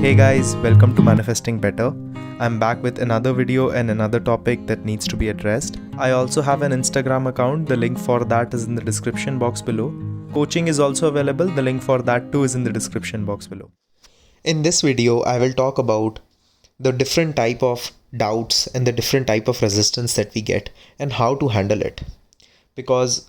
Hey guys, welcome to Manifesting Better. I'm back with another video and another topic that needs to be addressed. I also have an Instagram account. The link for that is in the description box below. Coaching is also available. The link for that too is in the description box below. In this video, I will talk about the different type of doubts and the different type of resistance that we get and how to handle it. Because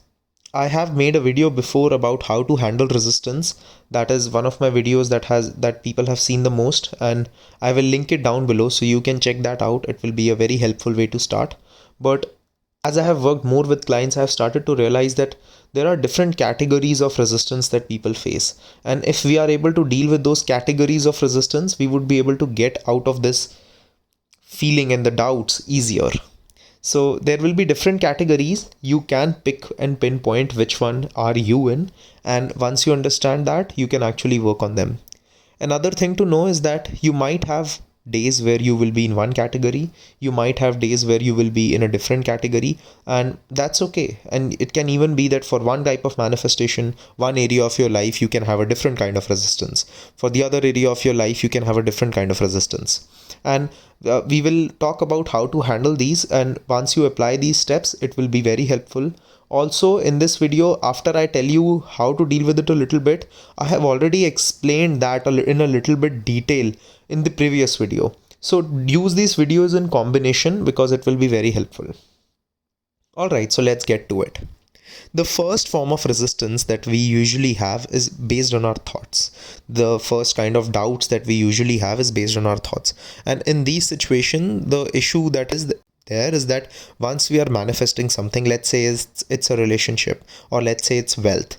I have made a video before about how to handle resistance. That is one of my videos that people have seen the most, and I will link it down below so you can check that out. It will be a very helpful way to start. But as I have worked more with clients, I have started to realize that there are different categories of resistance that people face. And if we are able to deal with those categories of resistance, we would be able to get out of this feeling and the doubts easier. So there will be different categories. You can pick and pinpoint which one are you in, and once you understand that, you can actually work on them. Another thing to know is that you might have days where you will be in one category, you might have days where you will be in a different category, and that's okay. And it can even be that for one type of manifestation, one area of your life, you can have a different kind of resistance. For the other area of your life, you can have a different kind of resistance. And we will talk about how to handle these, and once you apply these steps, it will be very helpful. Also, in this video, after I tell you how to deal with it a little bit, I have already explained that in a little bit detail in the previous video. So use these videos in combination because it will be very helpful. Alright, so let's get to it. The first form of resistance that we usually have is based on our thoughts. The first kind of doubts that we usually have is based on our thoughts. And in these situations, the issue that is there is that once we are manifesting something, let's say it's a relationship, or let's say it's wealth,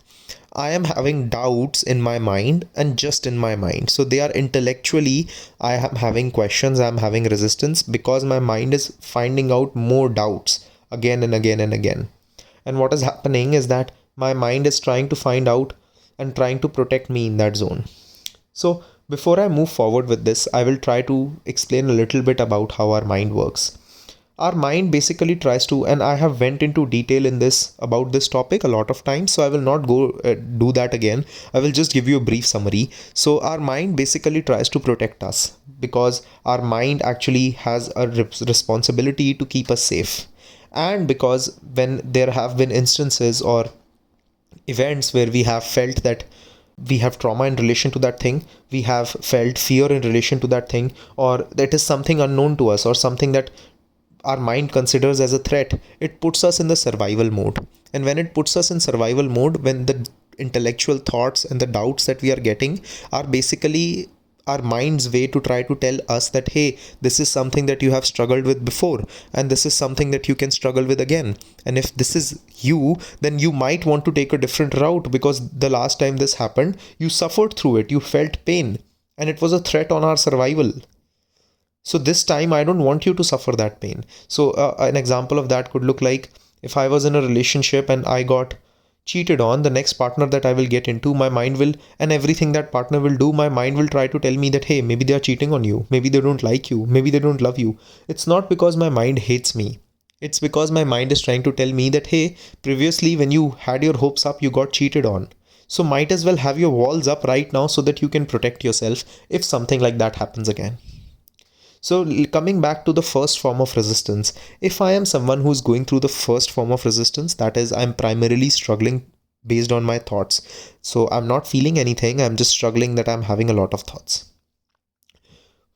I am having doubts in my mind and just in my mind. So they are intellectually, I am having questions, I am having resistance because my mind is finding out more doubts again and again and again. And what is happening is that my mind is trying to find out and trying to protect me in that zone. So before I move forward with this, I will try to explain a little bit about how our mind works. Our mind basically tries to, and I have went into detail in this about this topic a lot of times, so I will not go do that again. I will just give you a brief summary. So our mind basically tries to protect us because our mind actually has a responsibility to keep us safe. And because when there have been instances or events where we have felt that we have trauma in relation to that thing, we have felt fear in relation to that thing, or that is something unknown to us or something that our mind considers as a threat, it puts us in the survival mode. And when it puts us in survival mode, when the intellectual thoughts and the doubts that we are getting are basically our mind's way to try to tell us that, hey, this is something that you have struggled with before, and this is something that you can struggle with again. And if this is you, then you might want to take a different route because the last time this happened, you suffered through it, you felt pain, and it was a threat on our survival. So this time I don't want you to suffer that pain. So an example of that could look like if I was in a relationship and I got cheated on, the next partner that I will get into, my mind will, and everything that partner will do, my mind will try to tell me that, hey, maybe they are cheating on you, maybe they don't like you, maybe they don't love you. It's not because my mind hates me. It's because my mind is trying to tell me that, hey, previously when you had your hopes up, you got cheated on. So might as well have your walls up right now so that you can protect yourself if something like that happens again. So coming back to the first form of resistance, if I am someone who's going through the first form of resistance, that is, I'm primarily struggling based on my thoughts. So I'm not feeling anything, I'm just struggling that I'm having a lot of thoughts.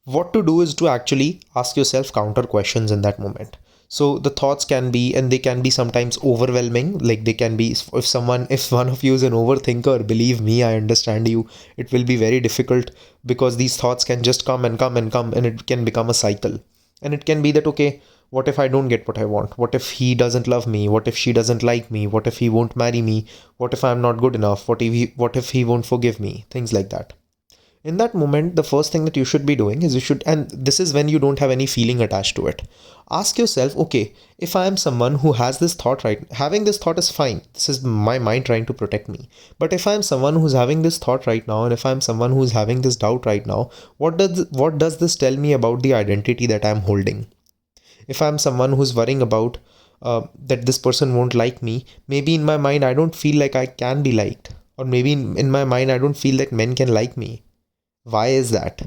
What to do is to actually ask yourself counter questions in that moment. So the thoughts can be, and they can be sometimes overwhelming, like they can be, if one of you is an overthinker, believe me, I understand you, it will be very difficult because these thoughts can just come and come and come, and it can become a cycle. And it can be that, okay, what if I don't get what I want? What if he doesn't love me? What if she doesn't like me? What if he won't marry me? What if I'm not good enough? What if he won't forgive me? Things like that. In that moment, the first thing that you should be doing is and this is when you don't have any feeling attached to it. Ask yourself, okay, if I am someone who has this thought having this thought is fine. This is my mind trying to protect me. But if I am someone who's having this thought right now, and if I am someone who's having this doubt right now, what does this tell me about the identity that I'm holding? If I'm someone who's worrying about that this person won't like me, maybe in my mind, I don't feel like I can be liked. Or maybe in my mind, I don't feel that men can like me. Why is that?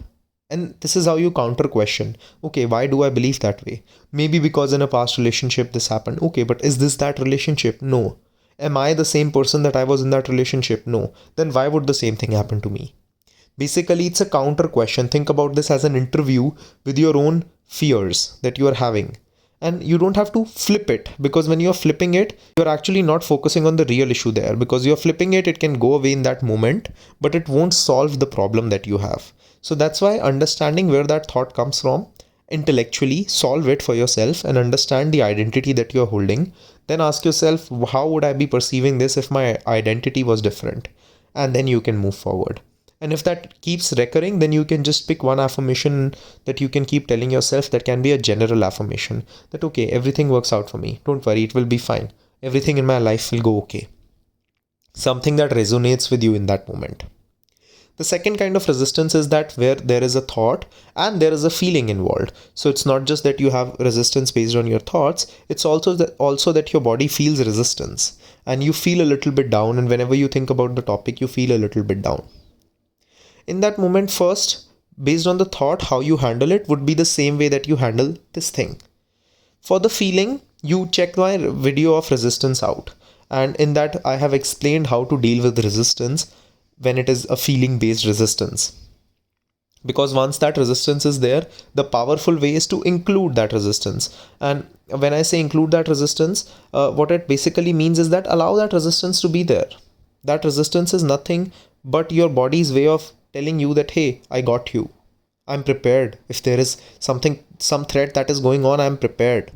And this is how you counter question. Okay, why do I believe that way? Maybe because in a past relationship this happened. Okay, but is this that relationship? No. Am I the same person that I was in that relationship? No. Then why would the same thing happen to me? Basically, it's a counter question. Think about this as an interview with your own fears that you are having. And you don't have to flip it, because when you're flipping it, you're actually not focusing on the real issue there. Because you're flipping it, it can go away in that moment, but it won't solve the problem that you have. So that's why understanding where that thought comes from, intellectually solve it for yourself and understand the identity that you're holding. Then ask yourself, how would I be perceiving this if my identity was different? And then you can move forward. And if that keeps recurring, then you can just pick one affirmation that you can keep telling yourself, that can be a general affirmation that, okay, everything works out for me. Don't worry, it will be fine. Everything in my life will go okay. Something that resonates with you in that moment. The second kind of resistance is that where there is a thought and there is a feeling involved. So it's not just that you have resistance based on your thoughts, it's also that your body feels resistance and you feel a little bit down, and whenever you think about the topic, you feel a little bit down. In that moment, first, based on the thought, how you handle it would be the same way that you handle this thing. For the feeling, you check my video of resistance out. And in that, I have explained how to deal with resistance when it is a feeling based resistance. Because once that resistance is there, the powerful way is to include that resistance. And when I say include that resistance, what it basically means is that allow that resistance to be there. That resistance is nothing but your body's way of telling you that, hey, I got you. I'm prepared. If there is some threat that is going on, I'm prepared.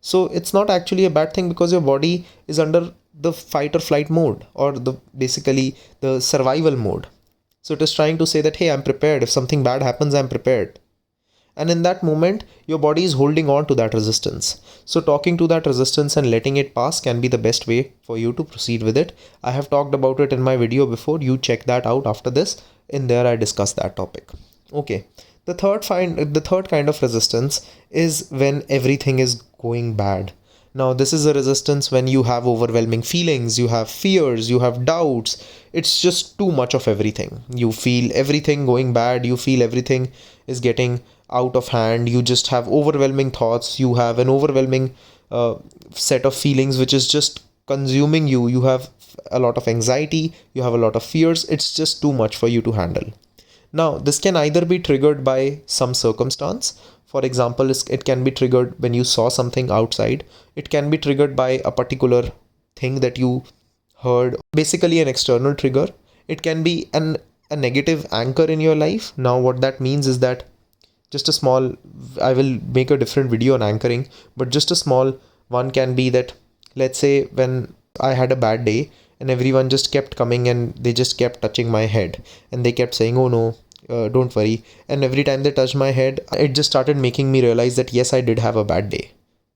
So it's not actually a bad thing, because your body is under the fight or flight mode, or basically the survival mode. So it is trying to say that, hey, I'm prepared. If something bad happens, I'm prepared. And in that moment, your body is holding on to that resistance. So talking to that resistance and letting it pass can be the best way for you to proceed with it. I have talked about it in my video before. You check that out after this. In there, I discuss that topic. Okay. The third kind of resistance is when everything is going bad. Now, this is a resistance when you have overwhelming feelings, you have fears, you have doubts. It's just too much of everything. You feel everything going bad. You feel everything is getting out of hand. You just have overwhelming thoughts. You have an overwhelming set of feelings which is just consuming you. You have a lot of anxiety. You have a lot of fears. It's just too much for you to handle. Now, this can either be triggered by some circumstance. For example, it can be triggered when you saw something outside. It can be triggered by a particular thing that you heard, basically an external trigger. It can be a negative anchor in your life. Now, what that means is that I will make a different video on anchoring, but just a small one can be that, let's say when I had a bad day and everyone just kept coming and they just kept touching my head and they kept saying, oh no, don't worry. And every time they touched my head, it just started making me realize that yes, I did have a bad day,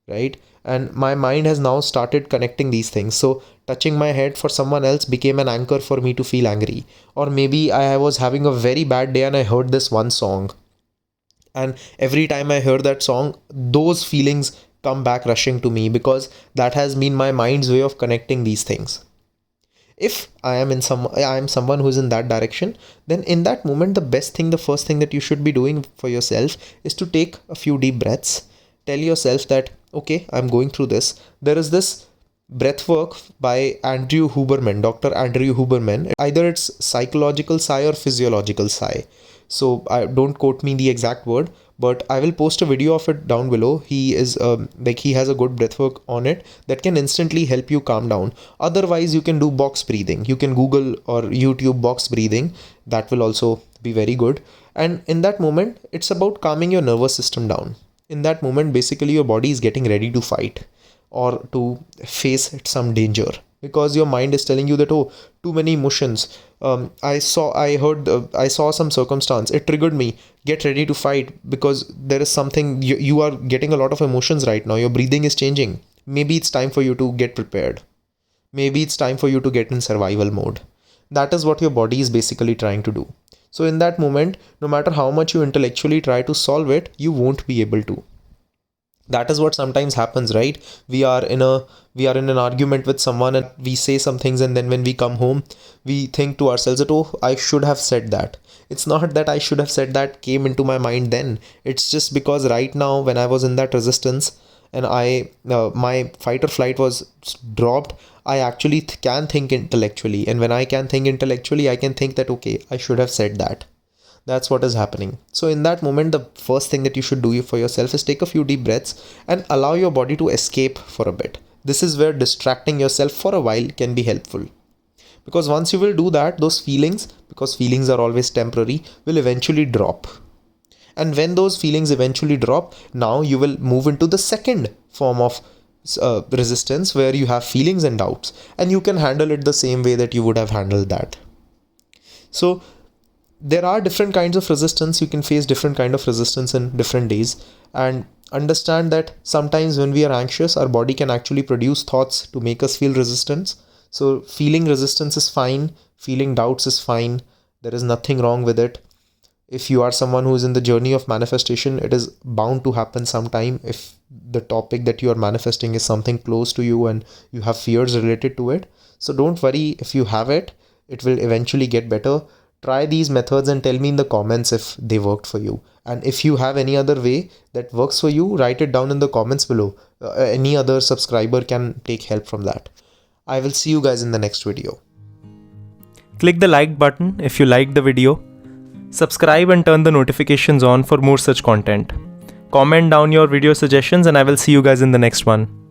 right? And my mind has now started connecting these things. So touching my head for someone else became an anchor for me to feel angry. Or maybe I was having a very bad day and I heard this one song. And every time I hear that song, those feelings come back rushing to me, because that has been my mind's way of connecting these things. If I am someone who is in that direction, then in that moment, the first thing that you should be doing for yourself is to take a few deep breaths. Tell yourself that, okay, I'm going through this. There is this breath work by Andrew Huberman, Dr. Andrew Huberman. Either it's psychological sigh or physiological sigh. So don't quote me the exact word, but I will post a video of it down below. He has a good breathwork on it that can instantly help you calm down. Otherwise, you can do box breathing. You can Google or YouTube box breathing. That will also be very good. And in that moment, it's about calming your nervous system down. In that moment, basically your body is getting ready to fight or to face some danger, because your mind is telling you that, oh, too many emotions. I saw some circumstance. It triggered me. Get ready to fight, because there is something, you are getting a lot of emotions right now. Your breathing is changing. Maybe it's time for you to get prepared. Maybe it's time for you to get in survival mode. That is what your body is basically trying to do. So in that moment, no matter how much you intellectually try to solve it, you won't be able to. That is what sometimes happens, right? We are in an argument with someone and we say some things, and then when we come home, we think to ourselves that, oh, I should have said that. It's not that I should have said that came into my mind then. It's just because right now when I was in that resistance and my fight or flight was dropped, I actually can think intellectually. And when I can think intellectually, I can think that, okay, I should have said that. That's what is happening. So in that moment, the first thing that you should do for yourself is take a few deep breaths and allow your body to escape for a bit. This is where distracting yourself for a while can be helpful. Because once you will do that, those feelings, because feelings are always temporary, will eventually drop. And when those feelings eventually drop, now you will move into the second form of resistance where you have feelings and doubts, and you can handle it the same way that you would have handled that. So there are different kinds of resistance. You can face different kind of resistance in different days, and understand that sometimes when we are anxious, our body can actually produce thoughts to make us feel resistance. So feeling resistance is fine, feeling doubts is fine. There is nothing wrong with it. If you are someone who is in the journey of manifestation, it is bound to happen sometime. If the topic that you are manifesting is something close to you and you have fears related to it, so don't worry if you have it. It will eventually get better. Try these methods and tell me in the comments if they worked for you. And if you have any other way that works for you, write it down in the comments below. Any other subscriber can take help from that. I will see you guys in the next video. Click the like button if you liked the video. Subscribe and turn the notifications on for more such content. Comment down your video suggestions and I will see you guys in the next one.